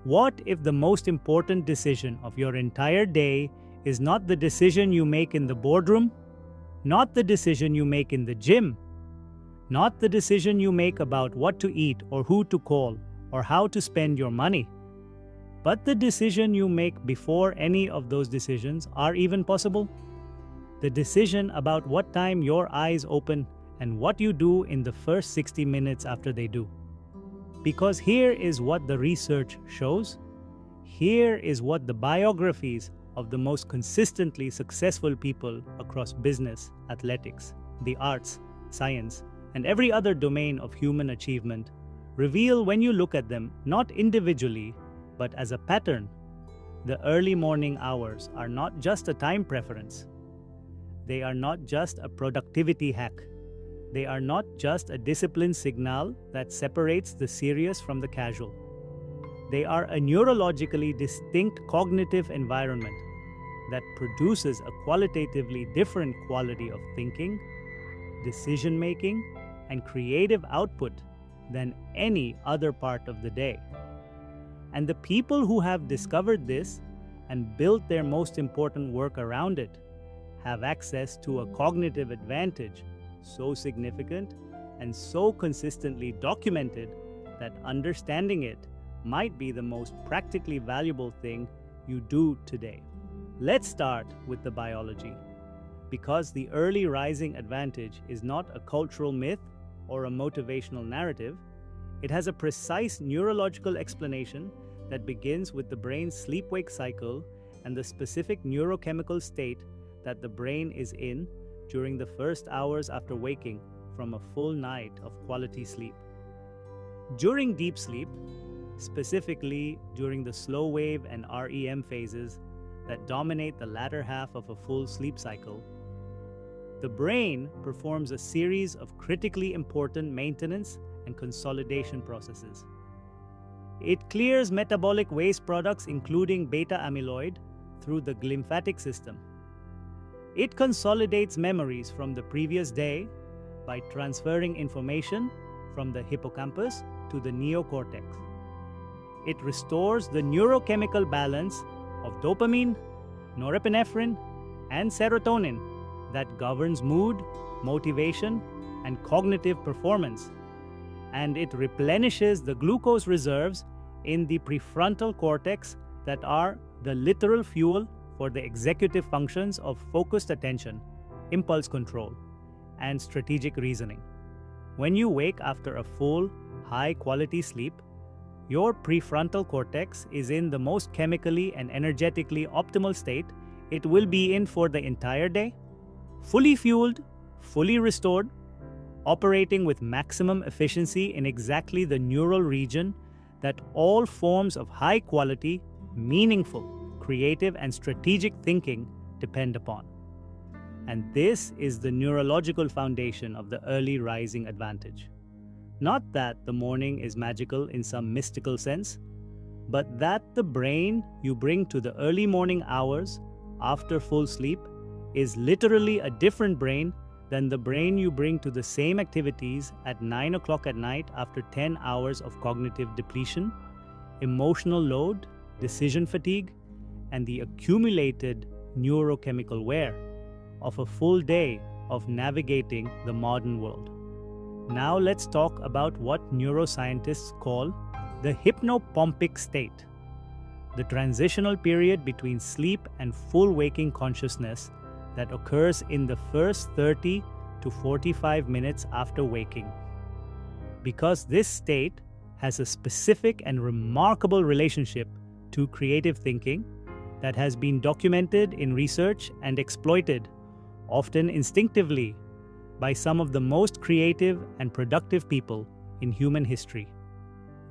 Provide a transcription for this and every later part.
What if the most important decision of your entire day is not the decision you make in the boardroom, not the decision you make in the gym, not the decision you make about what to eat or who to call or how to spend your money, but the decision you make before any of those decisions are even possible? The decision about what time your eyes open and what you do in the first 60 minutes after they do. Because here is what the research shows. Here is what the biographies of the most consistently successful people across business, athletics, the arts, science, and every other domain of human achievement reveal when you look at them not individually, but as a pattern. The early morning hours are not just a time preference. They are not just a productivity hack. They are not just a discipline signal that separates the serious from the casual. They are a neurologically distinct cognitive environment that produces a qualitatively different quality of thinking, decision-making, and creative output than any other part of the day. And the people who have discovered this and built their most important work around it have access to a cognitive advantage so significant and so consistently documented that understanding it might be the most practically valuable thing you do today. Let's start with the biology, because the early rising advantage is not a cultural myth or a motivational narrative. It has a precise neurological explanation that begins with the brain's sleep-wake cycle and the specific neurochemical state that the brain is in during the first hours after waking from a full night of quality sleep. During deep sleep, specifically during the slow wave and REM phases that dominate the latter half of a full sleep cycle, the brain performs a series of critically important maintenance and consolidation processes. It clears metabolic waste products including beta amyloid through the glymphatic system. It consolidates memories from the previous day by transferring information from the hippocampus to the neocortex. It restores the neurochemical balance of dopamine, norepinephrine, and serotonin that governs mood, motivation, and cognitive performance. And it replenishes the glucose reserves in the prefrontal cortex that are the literal fuel for the executive functions of focused attention, impulse control, and strategic reasoning. When you wake after a full, high-quality sleep, your prefrontal cortex is in the most chemically and energetically optimal state it will be in for the entire day, fully fueled, fully restored, operating with maximum efficiency in exactly the neural region that all forms of high-quality, meaningful, creative, and strategic thinking depend upon. And this is the neurological foundation of the early rising advantage. Not that the morning is magical in some mystical sense, but that the brain you bring to the early morning hours after full sleep is literally a different brain than the brain you bring to the same activities at 9 o'clock at night after 10 hours of cognitive depletion, emotional load, decision fatigue, and the accumulated neurochemical wear of a full day of navigating the modern world. Now let's talk about what neuroscientists call the hypnopompic state, the transitional period between sleep and full waking consciousness that occurs in the first 30 to 45 minutes after waking. Because this state has a specific and remarkable relationship to creative thinking that has been documented in research and exploited, often instinctively, by some of the most creative and productive people in human history.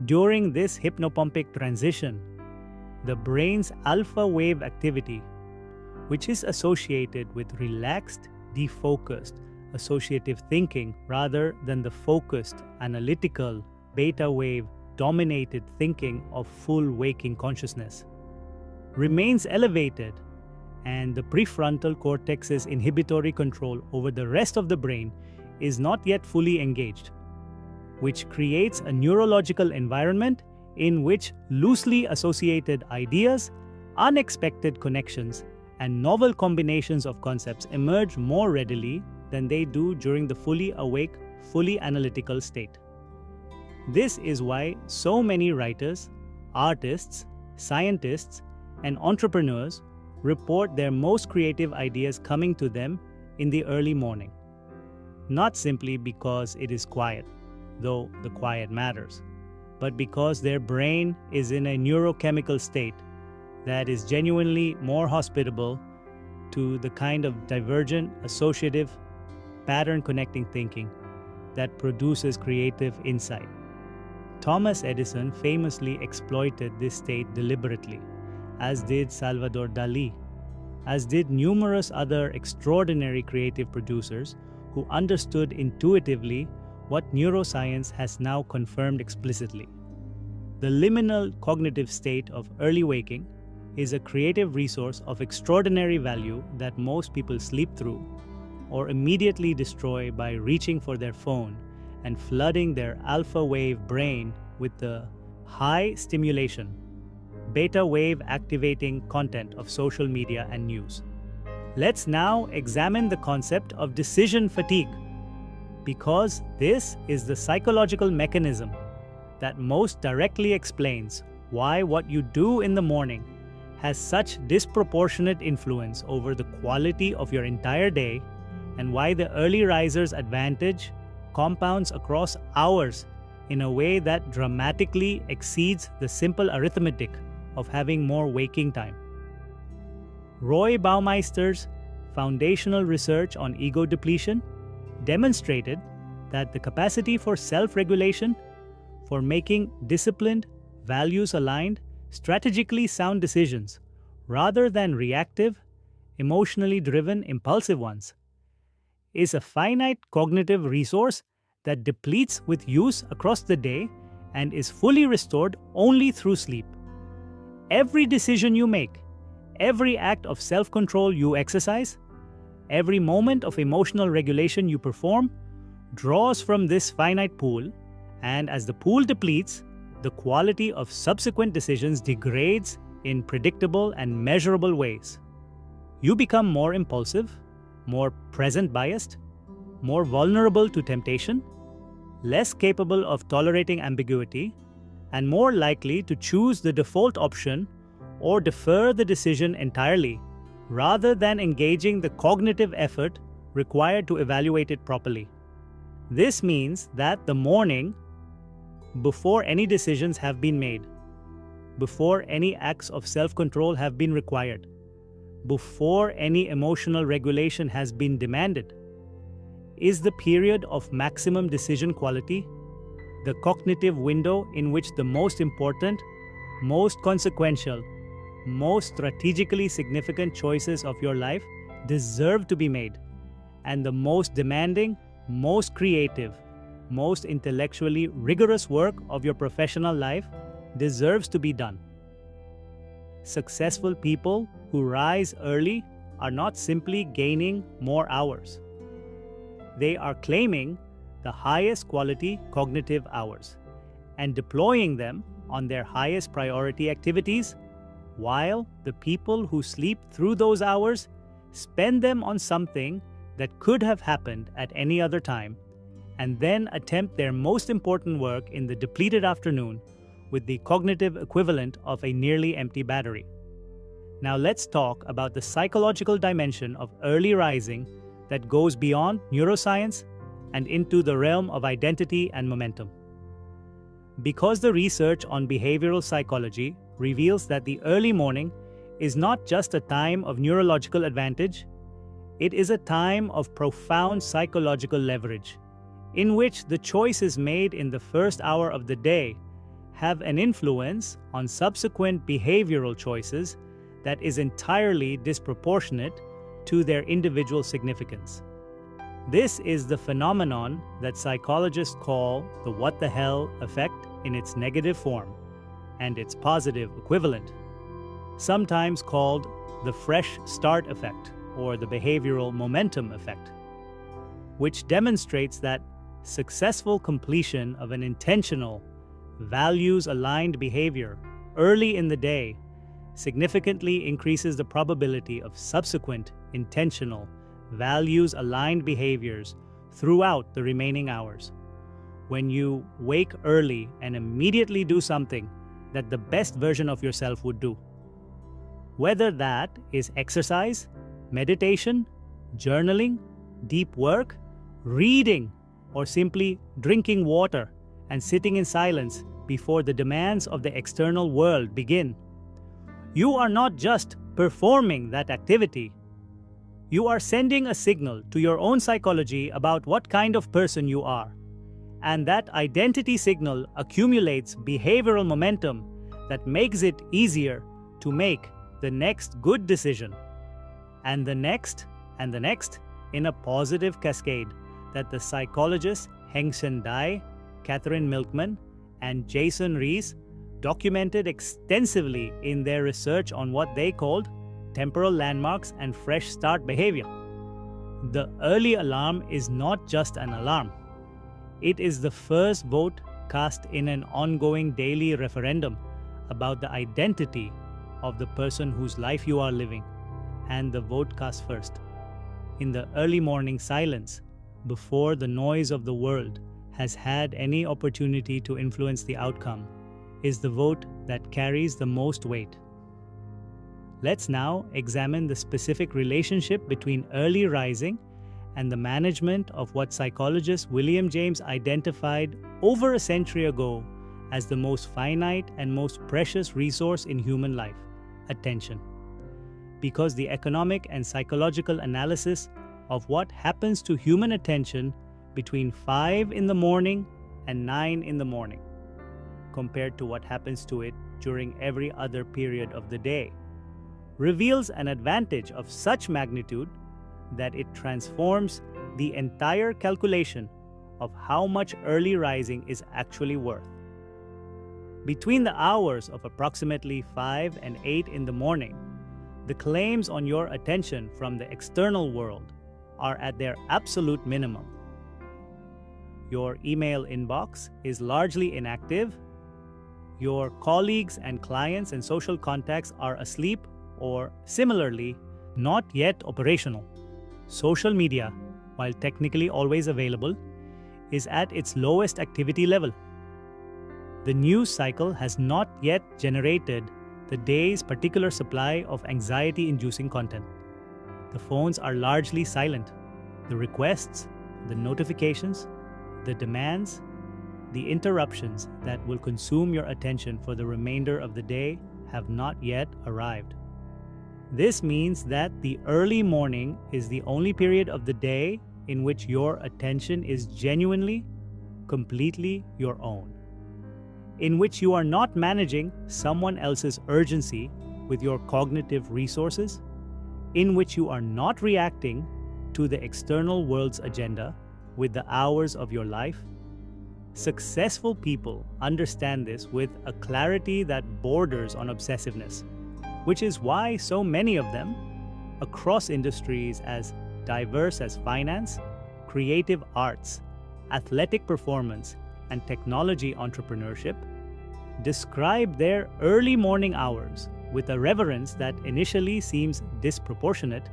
During this hypnopompic transition, the brain's alpha wave activity, which is associated with relaxed, defocused, associative thinking rather than the focused, analytical, beta wave dominated thinking of full waking consciousness, remains elevated, and the prefrontal cortex's inhibitory control over the rest of the brain is not yet fully engaged, which creates a neurological environment in which loosely associated ideas, unexpected connections, and novel combinations of concepts emerge more readily than they do during the fully awake, fully analytical state. This is why so many writers, artists, scientists, and entrepreneurs report their most creative ideas coming to them in the early morning. Not simply because it is quiet, though the quiet matters, but because their brain is in a neurochemical state that is genuinely more hospitable to the kind of divergent, associative, pattern connecting thinking that produces creative insight. Thomas Edison famously exploited this state deliberately, as did Salvador Dali, as did numerous other extraordinary creative producers who understood intuitively what neuroscience has now confirmed explicitly. The liminal cognitive state of early waking is a creative resource of extraordinary value that most people sleep through or immediately destroy by reaching for their phone and flooding their alpha wave brain with the high stimulation, beta wave activating content of social media and news. Let's now examine the concept of decision fatigue, because this is the psychological mechanism that most directly explains why what you do in the morning has such disproportionate influence over the quality of your entire day, and why the early riser's advantage compounds across hours in a way that dramatically exceeds the simple arithmetic of having more waking time. Roy Baumeister's foundational research on ego depletion demonstrated that the capacity for self-regulation, for making disciplined, values-aligned, strategically sound decisions, rather than reactive, emotionally driven, impulsive ones, is a finite cognitive resource that depletes with use across the day and is fully restored only through sleep. Every decision you make, every act of self-control you exercise, every moment of emotional regulation you perform draws from this finite pool, and as the pool depletes, the quality of subsequent decisions degrades in predictable and measurable ways. You become more impulsive, more present biased, more vulnerable to temptation, less capable of tolerating ambiguity, and more likely to choose the default option or defer the decision entirely, rather than engaging the cognitive effort required to evaluate it properly. This means that the morning, before any decisions have been made, before any acts of self-control have been required, before any emotional regulation has been demanded, is the period of maximum decision quality, the cognitive window in which the most important, most consequential, most strategically significant choices of your life deserve to be made, and the most demanding, most creative, most intellectually rigorous work of your professional life deserves to be done. Successful people who rise early are not simply gaining more hours. They are claiming the highest quality cognitive hours and deploying them on their highest priority activities, while the people who sleep through those hours spend them on something that could have happened at any other time, and then attempt their most important work in the depleted afternoon with the cognitive equivalent of a nearly empty battery. Now let's talk about the psychological dimension of early rising that goes beyond neuroscience and into the realm of identity and momentum. Because the research on behavioral psychology reveals that the early morning is not just a time of neurological advantage, it is a time of profound psychological leverage, in which the choices made in the first hour of the day have an influence on subsequent behavioral choices that is entirely disproportionate to their individual significance. This is the phenomenon that psychologists call the what the hell effect in its negative form, and its positive equivalent, sometimes called the fresh start effect or the behavioral momentum effect, which demonstrates that successful completion of an intentional, values-aligned behavior early in the day significantly increases the probability of subsequent intentional, values-aligned behaviors throughout the remaining hours. When you wake early and immediately do something that the best version of yourself would do, whether that is exercise, meditation, journaling, deep work, reading, or simply drinking water and sitting in silence before the demands of the external world begin, you are not just performing that activity. You are sending a signal to your own psychology about what kind of person you are. And that identity signal accumulates behavioral momentum that makes it easier to make the next good decision, and the next, and the next, in a positive cascade that the psychologists Heng-Sen Dai, Catherine Milkman, and Jason Rees documented extensively in their research on what they called temporal landmarks and fresh start behavior. The early alarm is not just an alarm. It is the first vote cast in an ongoing daily referendum about the identity of the person whose life you are living, and the vote cast first. In the early morning silence, before the noise of the world has had any opportunity to influence the outcome, is the vote that carries the most weight. Let's now examine the specific relationship between early rising and the management of what psychologist William James identified over a century ago as the most finite and most precious resource in human life: attention. Because the economic and psychological analysis of what happens to human attention between 5 in the morning and 9 in the morning, compared to what happens to it during every other period of the day, reveals an advantage of such magnitude that it transforms the entire calculation of how much early rising is actually worth. Between the hours of approximately 5 and 8 in the morning, the claims on your attention from the external world are at their absolute minimum. Your email inbox is largely inactive. Your colleagues and clients and social contacts are asleep or, similarly, not yet operational. Social media, while technically always available, is at its lowest activity level. The news cycle has not yet generated the day's particular supply of anxiety-inducing content. The phones are largely silent. The requests, the notifications, the demands, the interruptions that will consume your attention for the remainder of the day have not yet arrived. This means that the early morning is the only period of the day in which your attention is genuinely, completely your own, in which you are not managing someone else's urgency with your cognitive resources, in which you are not reacting to the external world's agenda with the hours of your life. Successful people understand this with a clarity that borders on obsessiveness, which is why so many of them, across industries as diverse as finance, creative arts, athletic performance, and technology entrepreneurship, describe their early morning hours with a reverence that initially seems disproportionate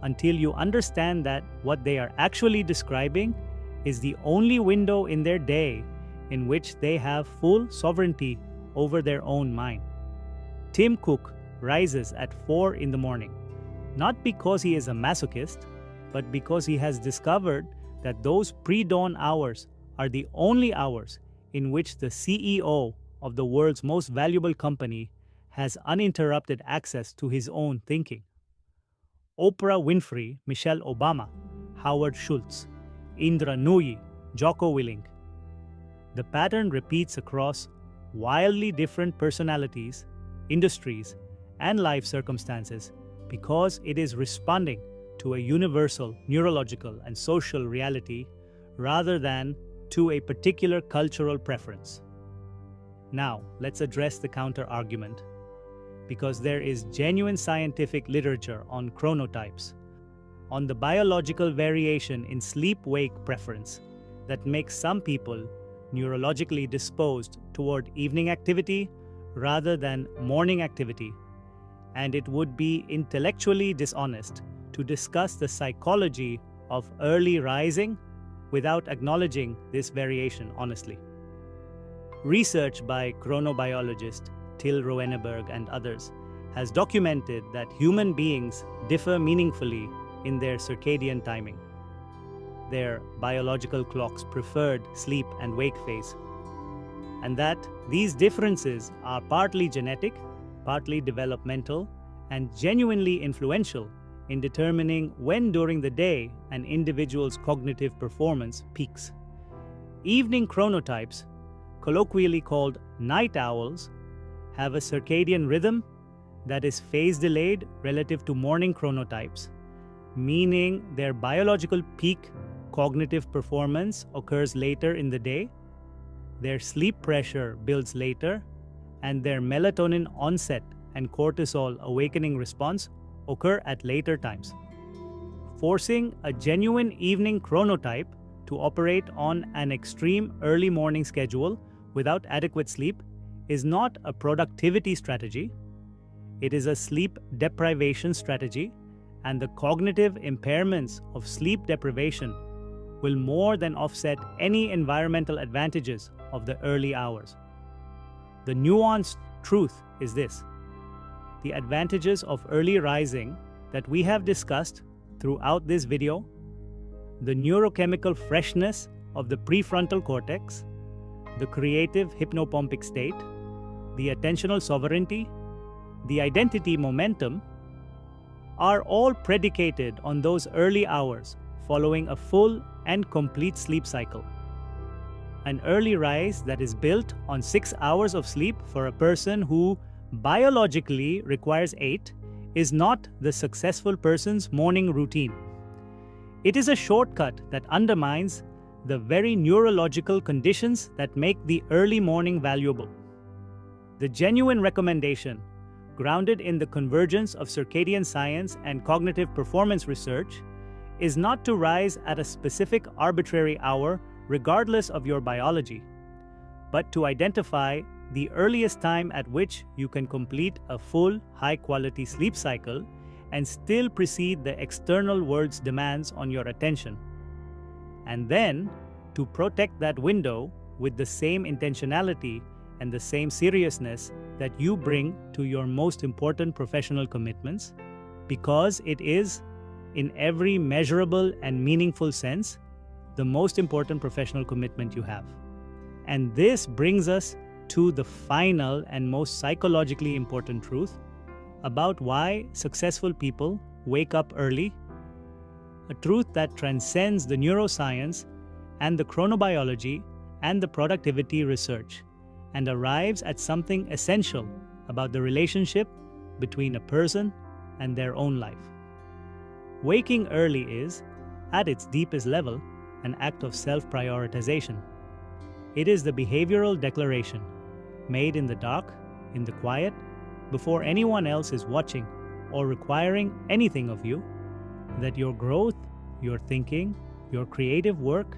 until you understand that what they are actually describing is the only window in their day in which they have full sovereignty over their own mind. Tim Cook rises at 4 in the morning, not because he is a masochist, but because he has discovered that those pre-dawn hours are the only hours in which the CEO of the world's most valuable company has uninterrupted access to his own thinking. Oprah Winfrey, Michelle Obama, Howard Schultz, Indra Nooyi, Jocko Willink. The pattern repeats across wildly different personalities, industries, and life circumstances because it is responding to a universal neurological and social reality rather than to a particular cultural preference. Now, let's address the counter-argument, because there is genuine scientific literature on chronotypes, on the biological variation in sleep-wake preference that makes some people neurologically disposed toward evening activity rather than morning activity, and it would be intellectually dishonest to discuss the psychology of early rising without acknowledging this variation honestly. Research by chronobiologist Till Roeneberg and others has documented that human beings differ meaningfully in their circadian timing, their biological clock's preferred sleep and wake phase, and that these differences are partly genetic, partly developmental, and genuinely influential in determining when during the day an individual's cognitive performance peaks. Evening chronotypes, colloquially called night owls, have a circadian rhythm that is phase delayed relative to morning chronotypes, meaning their biological peak cognitive performance occurs later in the day, their sleep pressure builds later, and their melatonin onset and cortisol awakening response occur at later times. Forcing a genuine evening chronotype to operate on an extreme early morning schedule without adequate sleep is not a productivity strategy. It is a sleep deprivation strategy, and the cognitive impairments of sleep deprivation will more than offset any environmental advantages of the early hours. The nuanced truth is this: the advantages of early rising that we have discussed throughout this video, the neurochemical freshness of the prefrontal cortex, the creative hypnopompic state, the attentional sovereignty, the identity momentum, are all predicated on those early hours following a full and complete sleep cycle. An early rise that is built on 6 hours of sleep for a person who biologically requires 8 is not the successful person's morning routine. It is a shortcut that undermines the very neurological conditions that make the early morning valuable. The genuine recommendation, grounded in the convergence of circadian science and cognitive performance research, is not to rise at a specific arbitrary hour regardless of your biology, but to identify the earliest time at which you can complete a full, high-quality sleep cycle and still precede the external world's demands on your attention. And then, to protect that window with the same intentionality and the same seriousness that you bring to your most important professional commitments, because it is, in every measurable and meaningful sense, the most important professional commitment you have. And this brings us to the final and most psychologically important truth about why successful people wake up early, a truth that transcends the neuroscience and the chronobiology and the productivity research, and arrives at something essential about the relationship between a person and their own life. Waking early is, at its deepest level, an act of self-prioritization. It is the behavioral declaration, made in the dark, in the quiet, before anyone else is watching or requiring anything of you, that your growth, your thinking, your creative work,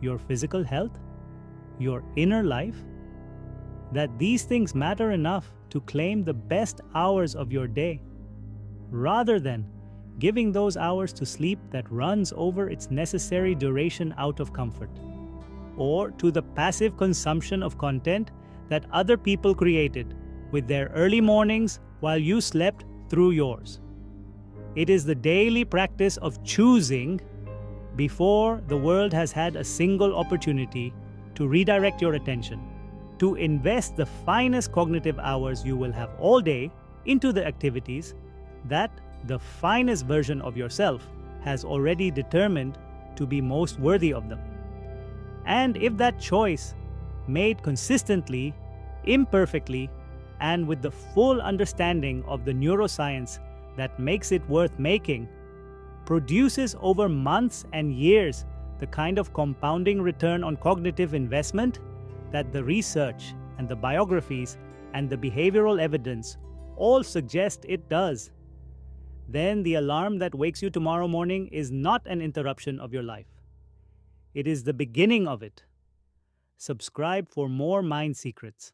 your physical health, your inner life, that these things matter enough to claim the best hours of your day, rather than giving those hours to sleep that runs over its necessary duration out of comfort, or to the passive consumption of content that other people created with their early mornings while you slept through yours. It is the daily practice of choosing before the world has had a single opportunity to redirect your attention, to invest the finest cognitive hours you will have all day into the activities that the finest version of yourself has already determined to be most worthy of them. And if that choice, made consistently, imperfectly, and with the full understanding of the neuroscience that makes it worth making, produces over months and years the kind of compounding return on cognitive investment that the research and the biographies and the behavioral evidence all suggest it does, then the alarm that wakes you tomorrow morning is not an interruption of your life. It is the beginning of it. Subscribe for more mind secrets.